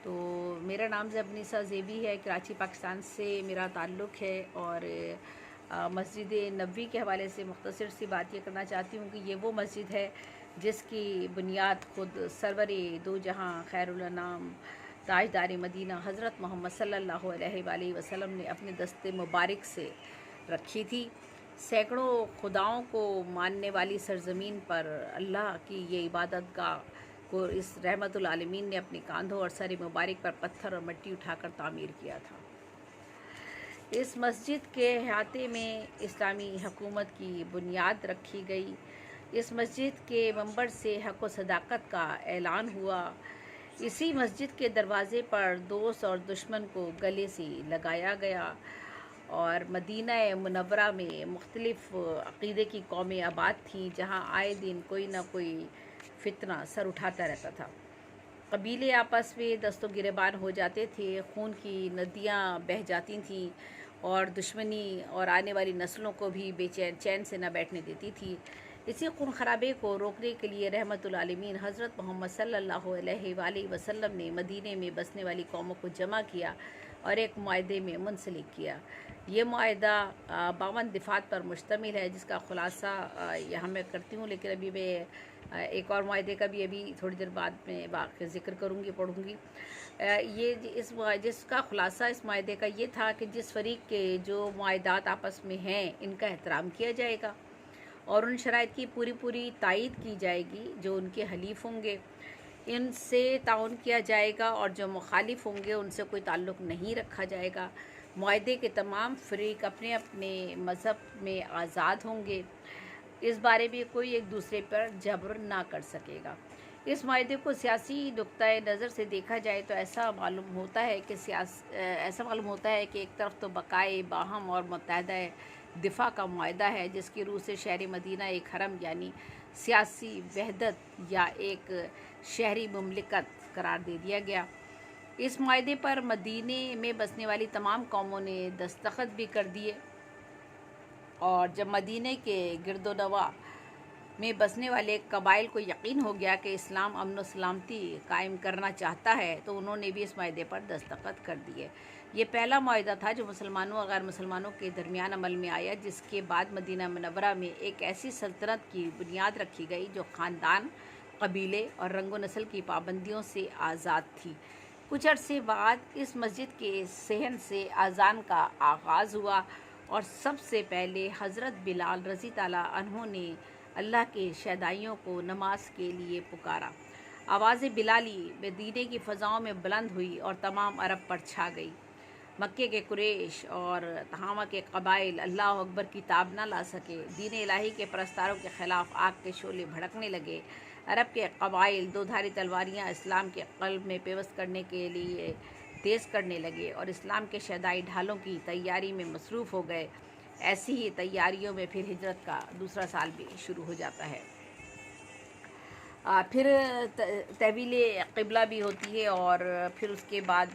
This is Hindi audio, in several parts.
तो मेरा नाम ज़बनीसा ज़ेबी है, कराची पाकिस्तान से मेरा ताल्लुक़ है। और मस्जिद नबवी के हवाले से मुख्तसर सी बात ये करना चाहती हूँ कि ये वो मस्जिद है जिसकी बुनियाद ख़ुद सरवर दो जहाँ खैरुल अनाम ताजदार मदीना हज़रत मोहम्मद सल्लल्लाहु अलैहि वसल्लम ने अपने दस्ते मुबारक से रखी थी। सैकड़ों खुदाओं को मानने वाली सरज़मीन पर अल्लाह की ये इबादत गाह को इस रहमतुल आलमीन ने अपने कांधों और सर मुबारक पर पत्थर और मिट्टी उठाकर तामीर किया था। इस मस्जिद के अहाते में इस्लामी हुकूमत की बुनियाद रखी गई। इस मस्जिद के मंबर से हक़ व सदाकत का ऐलान हुआ। इसी मस्जिद के दरवाज़े पर दोस्त और दुश्मन को गले से लगाया गया। और मदीना मुनव्वरा में मुख्तलिफ़ अक़ीदे की कौमें आबाद थीं, जहाँ आए दिन कोई ना कोई फितना सर उठाता रहता था। कबीले आपस में दस्तों गिरेबान हो जाते थे, खून की नदियाँ बह जाती थीं और दुश्मनी और आने वाली नस्लों को भी चैन से न बैठने देती थी। इसी खून खराबे को रोकने के लिए रहमतुल आलमीन हज़रत मोहम्मद सल्लल्लाहु अलैहि वसल्लम ने मदीने में बसने वाली कौमों को जमा किया और एक मुआहदे में मुंसलिक किया। ये मुआहदा 52 दिफ़ात पर मुश्तमिल है, जिसका ख़ुलासा यहाँ मैं करती हूँ। लेकिन अभी मैं एक और मुआहदे का भी अभी थोड़ी देर बाद में ज़िक्र करूँगी, पढ़ूँगी। जिसका ख़ुलासा इस मुआहदे का ये था कि जिस फरीक के जो मुआहदात आपस में हैं, इनका एहतराम किया जाएगा और उन शराइत की पूरी तायीद की जाएगी जो उनके हलीफ होंगे। इनसे ताउन किया जाएगा और जो मुखालिफ होंगे उनसे कोई ताल्लुक़ नहीं रखा जाएगा। मुआहदे के तमाम फरीक अपने अपने मज़हब में आज़ाद होंगे। इस बारे में कोई एक दूसरे पर जबर ना कर सकेगा। इस मुआहदे को सियासी नुक्ताए नज़र से देखा जाए तो ऐसा मालूम होता है कि एक तरफ तो बकाए बाहम और मुत्तहदा दिफा का मुआहदा है, जिसकी रूह से शहरी मदीना एक हरम यानी सियासी वहदत या एक शहरी मुमलिकत करार दे दिया गया। इस मुआहदे पर मदीने में बसने वाली तमाम कौमों ने दस्तखत भी कर दिए और जब मदीने के गिरदोनवा में बसने वाले कबाइल को यकीन हो गया कि इस्लाम अमन व सलामती कायम करना चाहता है, तो उन्होंने भी इस मुआहदे पर दस्तखत कर दिए। ये पहला मुआहदा था जो मुसलमानों और गैर मुसलमानों के दरमियान अमल में आया, जिसके बाद मदीना मुनव्वरा में एक ऐसी सल्तनत की बुनियाद रखी गई जो ख़ानदान, कबीले और रंग व नस्ल की पाबंदियों से आज़ाद थी। कुछ अरसे बाद इस मस्जिद के सहन से अज़ान का आगाज़ हुआ और सबसे पहले हज़रत बिलाल रज़ी ताला अन्हु ने अल्लाह के शहदाइयों को नमाज के लिए पुकारा। आवाज़ बिलाली मदीने की फ़ज़ाओं में बुलंद हुई और तमाम अरब पर छा गई। मक्के के कुरैश और तहामा के कबाइल अल्लाह अकबर की ताब न ला सके। दीन इलाही के परस्तारों के ख़िलाफ़ आग के शोले भड़कने लगे। अरब के कबाइल दो धारी तलवारियाँ इस्लाम के क़ल्ब में पेवस्त करने के लिए तेज़ करने लगे और इस्लाम के शहदाई ढालों की तैयारी में मसरूफ़ हो गए। ऐसी ही तैयारियों में फिर हिजरत का दूसरा साल भी शुरू हो जाता है। फिर तहवील क़िबला भी होती है और फिर उसके बाद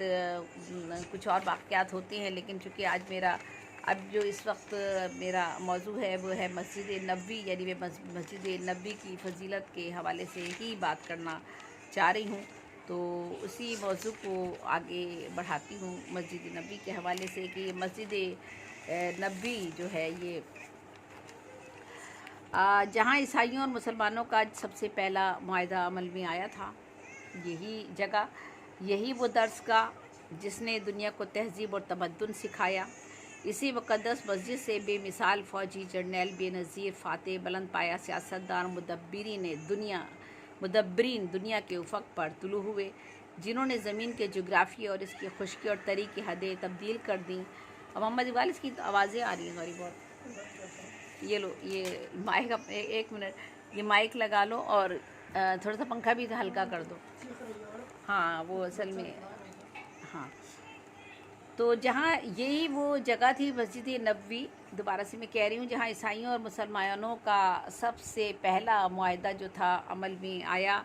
कुछ और वाक़यात होते हैं। लेकिन चूँकि आज अब जो इस वक्त मेरा मौजू है वो है मस्जिद नबवी, यानी मैं मस्जिद नबवी की फ़जीलत के हवाले से ही बात करना चाह रही हूँ। तो उसी मौजू को आगे बढ़ाती हूँ मस्जिद नबवी के हवाले से कि मस्जिद नबवी जो है ये जहाँ ईसाइयों और मुसलमानों का सबसे पहला मुआहदा अमल में आया था, यही वो दर्सगाह जिसने दुनिया को तहज़ीब और तमद्दुन सिखाया। इसी मुक़द्दस मस्जिद से बेमिसाल फ़ौजी जर्नैल बेनज़ीर फ़ातेह बुलंद पाया सियासतदान मुदब्बिरीन दुनिया के उफ़क़ पर तुलू हुए, जिन्होंने ज़मीन के जोग्राफ़ी और इसकी खुश्की और तरी की हदें तब्दील कर दी। अब मोहम्मद इकबाल इसकी आवाज़ें आ रही हैं, सॉरी बहुत। ये लो, ये माइक एक मिनट, ये माइक लगा लो और थोड़ा सा पंखा भी हल्का कर दो। हाँ, वो असल में हाँ। तो जहाँ यही वो जगह थी मस्जिद नबवी, दोबारा से मैं कह रही हूँ, जहाँ ईसाइयों और मुसलमानों का सबसे पहला मुआहदा जो था अमल में आया।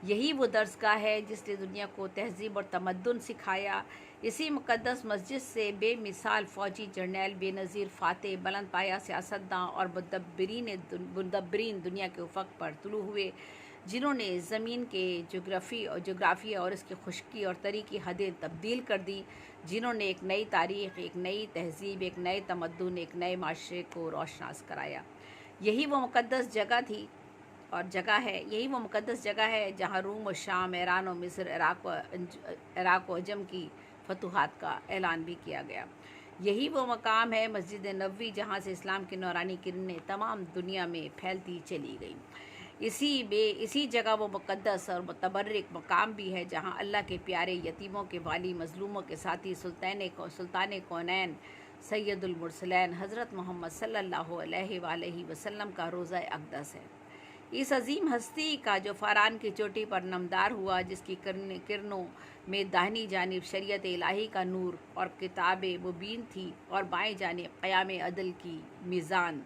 यही वो दर्सगाह है जिसने दुनिया को तहज़ीब और तमद्दुन सिखाया। इसी मुक़द्दस मस्जिद से बेमिसाल फ़ौजी जर्नैल बेनज़ीर फ़ातेह बुलंद पाया सियासतदान और मुदब्बिरीन दुनिया के उफ़क़ पर तुलू हुए, जिन्होंने ज़मीन के जोग्राफ़ी और इसकी खुश्की और तरी की हदें तब्दील कर दी, जिन्होंने एक नई तारीख़, एक नई तहज़ीब, एक नए तमद्दुन, एक नए माशरे को रोशनास कराया। यही वो मुक़द्दस जगह थी और जगह है, यही वो मुक़द्दस जगह है जहाँ रूम और शाम, ईरान और मिस्र, इराक़ व अजम की फतूहात का ऐलान भी किया गया। यही वो मकाम है मस्जिद नबवी जहाँ से इस्लाम की नूरानी किरणें तमाम दुनिया में फैलती चली गईं। इसी जगह वो मुक़द्दस और मुतबर्रिक मकाम भी है जहाँ अल्लाह के प्यारे, यतीमों के वाली, मज़लूमों के साथी, सुल्तान कौनैन सैयदुल मुरसलैन हज़रत मोहम्मद सल्लल्लाहु अलैहि वसल्लम का रोज़ा अक़दस है। इस अजीम हस्ती का जो फ़ारान की चोटी पर नमदार हुआ, जिसकी किरणों में दाहिनी जानिब शरीयत इलाही का नूर और किताब मुबीन थी और बाएं जानिब क़याम अदल की मीज़ान,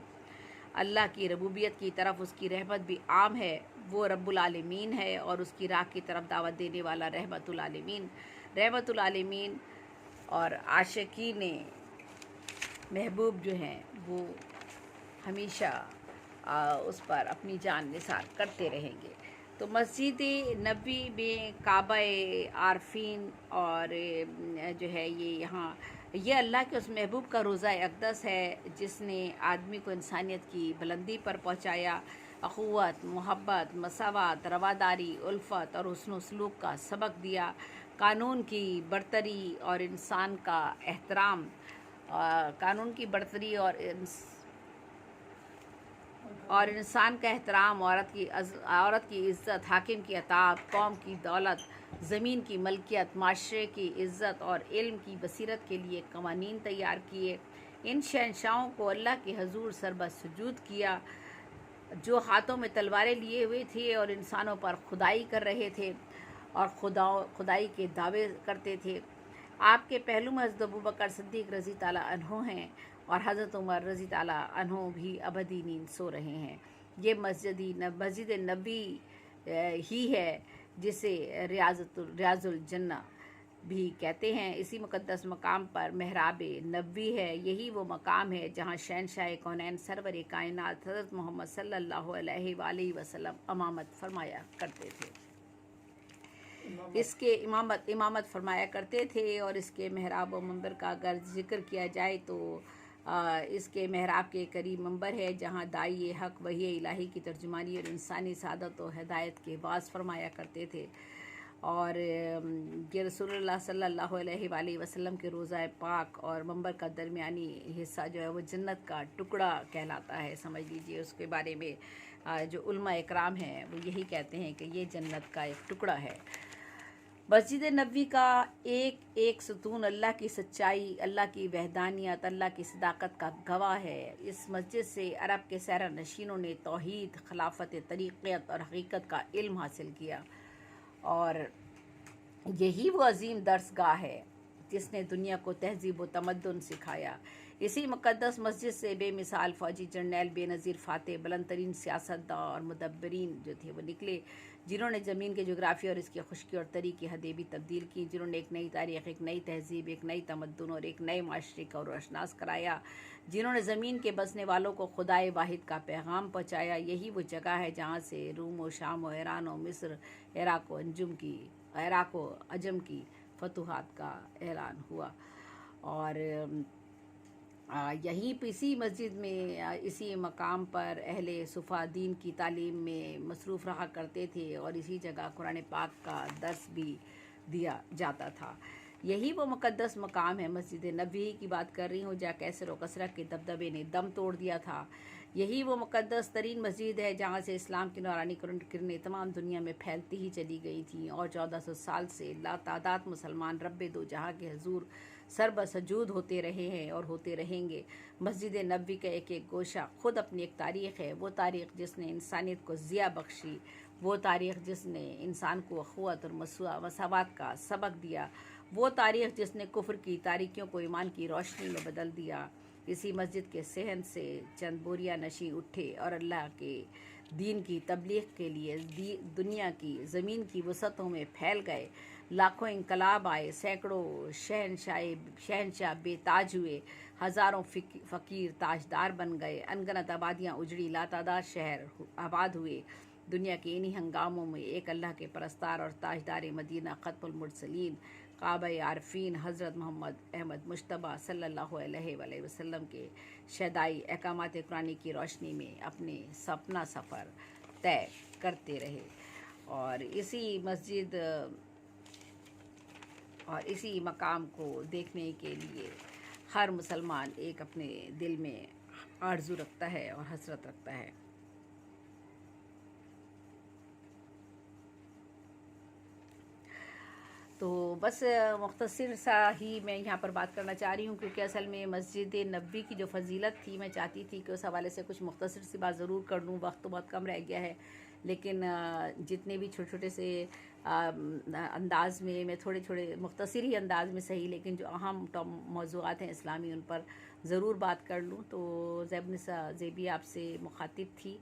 अल्लाह की रबूबियत की तरफ उसकी रहमत भी आम है। वो रब्बुल आलमीन है और उसकी राह की तरफ दावत देने वाला रहमतुल आलमीन और आशिकीन महबूब जो हैं वो हमेशा उस पर अपनी जान निसार करते रहेंगे। तो मस्जिद नबी में काबा आरफीन और जो है ये अल्लाह के उस महबूब का रोज़ा अक़दस है जिसने आदमी को इंसानियत की बुलंदी पर पहुँचाया, अख़ुवत, मोहब्बत, मसावत, रवादारी, उल्फ़त और हुस्न सलूक का सबक दिया, कानून की बरतरी और इंसान का एहतराम, कानून की बरतरी और इंसान का एहतराम, औरत की इज़्ज़त, हाकिम की अताअत, कौम की दौलत, ज़मीन की मलकियत, माशरे की इज़्ज़त और इल्म की बसीरत के लिए कवानीन तैयार किए। इन शहंशाहों को अल्लाह के हजूर सरबत सुजूद किया जो हाथों में तलवारें लिए हुए थे और इंसानों पर खुदाई कर रहे थे और खुदाई के दावे करते थे। आपके पहलू में हज़रत अबू बकर सिद्दीक़ रज़ी ताला अन्हो हैं और हज़रत उमर रज़ी ताला अन्हो भी अबदी नींद सो रहे हैं। ये मस्जिद नबी ही है जिसे रियाजुल जन्ना भी कहते हैं। इसी मुक़द्दस मकाम पर महराब नबवी है। यही वो मकाम है जहाँ शहनशाह कौनैन सरवर कायनात हज़रत मोहम्मद सल्लल्लाहु अलैहि वसल्लम इमामत फरमाया करते थे। इसके इमामत फरमाया करते थे और इसके महराब व मंबर का अगर जिक्र किया जाए तो इसके महराब के करीब मंबर है जहाँ दाई हक़ वही इलाही की तर्जुमानी और इंसानी सादत और हिदायत के वाज फरमाया करते थे। और ये रसूलुल्लाह सल्लल्लाहु अलैहि वसल्लम के रोज़ा पाक और मंबर का दरमियानी हिस्सा जो है वो जन्नत का टुकड़ा कहलाता है। समझ लीजिए उसके बारे में जो उलमा इकराम हैं वो यही कहते हैं कि ये जन्नत का एक टुकड़ा है। मस्जिद नबवी का एक एक सतून अल्लाह की सच्चाई, अल्लाह की वहदानियत, अल्लाह की सदाकत का गवाह है। इस मस्जिद से अरब के सहरा नशीनों ने तौहीद, खिलाफत, तरीक़त और हकीकत का इल्म हासिल किया और यही वो अजीम दर्सगाह है जिसने दुनिया को तहजीब व तमद्दुन सिखाया। इसी मुक़द्दस मस्जिद से बेमिसाल फ़ौजी जर्नैल, बेनज़ीर फ़ातेह, बुलंद तरीन सियासतदान और मुदब्बरीन जो थे वो निकले, जिन्होंने ज़मीन के जोग्राफ़ी और इसकी खुश्की और तरी की हदें भी तब्दील की, जिन्होंने एक नई तारीख़, एक नई तहज़ीब, एक नई तमद्दुन और एक नए माशरे का रोशनास कराया, जिन्होंने ज़मीन के बसने वालों को खुदाए वाहिद का पैगाम पहुँचाया। यही वो जगह है जहाँ से रूम व शाम व ईरान व मिस्र, इराक़ व अजम की फतूहात का ऐलान हुआ। और यहीं इसी मस्जिद में इसी मकाम पर अहले सुफ़ा दीन की तालीम में मसरूफ़ रहा करते थे और इसी जगह कुरान पाक का दर्स भी दिया जाता था। यही वो मुक़द्दस मकाम है। मस्जिद नबवी की बात कर रही हूँ जहाँ कैसर व कसरत के दबदबे ने दम तोड़ दिया था। यही वो मुक़द्दस तरीन मस्जिद है जहाँ से इस्लाम की नूरानी किरणें तमाम दुनिया में फैलती ही चली गई थीं और 1400 साल से लातादाद मुसलमान रब्बे दो जहाँ के हजूर सरबसजूद होते रहे हैं और होते रहेंगे। मस्जिद नबवी का एक एक गोशा खुद अपनी एक तारीख़ है। वो तारीख़ जिसने इंसानियत को ज़िया बख्शी, वो तारीख़ जिसने इंसान को अख़ुवत और मसावत का सबक दिया, वो तारीख़ जिसने कुफ्र की तारीकियों को ईमान की रोशनी में बदल दिया। इसी मस्जिद के सहन से चंद बोरिया नशी उठे और अल्लाह के दीन की तबलीग के लिए दुनिया की ज़मीन की वसतों में फैल गए। लाखों इनकलाब आए, सैकड़ों शहनशाह बेताज हुए, हज़ारों फ़कीर ताजदार बन गए, अनगनत आबादियाँ उजड़ी, लातादाद शहर आबाद हुए, दुनिया के इन्हीं हंगामों में एक अल्लाह के परस्तार और ताजदार मदीना ख़त्मुल मुरसलीन काबा आरफीन हज़रत मोहम्मद अहमद मुश्तबा सल्लल्लाहु अलैहि वसल्लम के शदाई अहकामात कुरानी की रोशनी में अपने सपना सफ़र तय करते रहे। और इसी मकाम को देखने के लिए हर मुसलमान एक अपने दिल में आरज़ू रखता है और हसरत रखता है। तो बस मुख्तसर सा ही मैं यहाँ पर बात करना चाह रही हूँ, क्योंकि असल में मस्जिद नबवी की जो फजीलत थी मैं चाहती थी कि उस हवाले से कुछ मुख्तसर सी बात ज़रूर कर लूँ। वक्त तो बहुत कम रह गया है, लेकिन जितने भी छोटे छोटे से अंदाज में मैं थोड़े मुख्तसर ही अंदाज में सही, लेकिन जो अहम मौज़ूआत हैं इस्लामी उन पर ज़रूर बात कर लूँ। तो ज़ैब निसा ज़ेबी आपसे मुखातिब थी।